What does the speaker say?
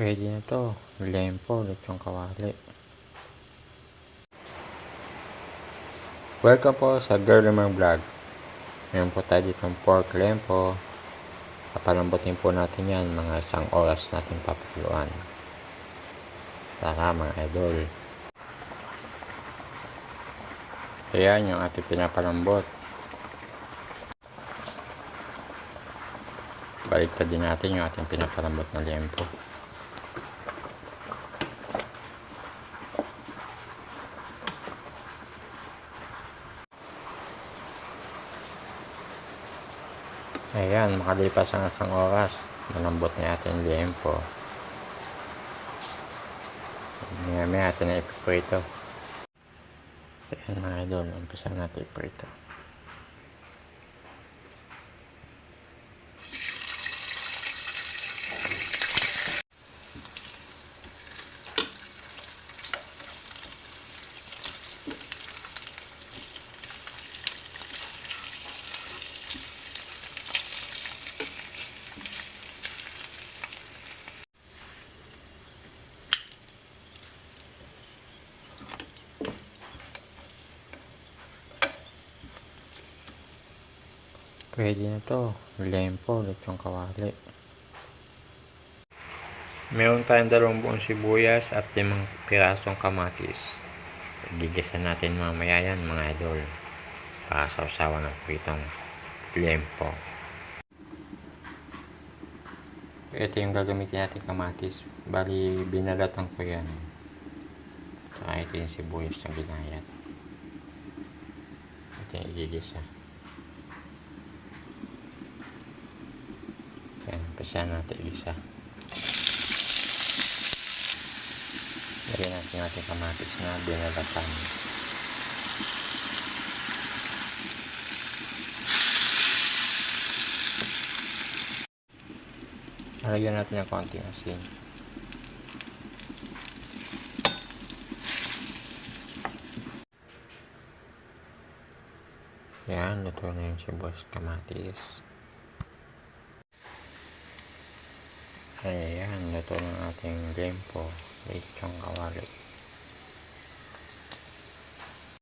Pwede na to. Lempo, lechong kawali. Welcome po sa Girl Lemang Vlog. Ngayon po tayo ditong pork lempo. Papalambutin po natin yan. Mga 1 oras natin papakuluan. Tara mga idol. Ayan yung ating pinapalambot. Baliktad din natin yung ating pinapalambot na lempo. Ayan, makalipas ang 1 oras. Malambot na ating lempo. Maya natin na ipiprito. Ayan mga idol, umpisa natin iprito. Pwede na to. Lempo, lechong kawali. Meron tayong 2 buong sibuyas at 5 pirasong kamatis. Gigisan natin mamaya yan mga idol. Para sausawan ng pritong lempo. Ito yung gagamitin natin kamatis. Bali, binalatan ko yan. Saka ito yung sibuyas na binayat. Ito yung igigisa. Yan, umpisa natin igisa. Lagyan natin ating kamatis na binalatan. Lagyan natin ng konting asin. Yan, luto na yung sibuyas kamatis. Ayan, luto ng ating lempo, lechong kawali.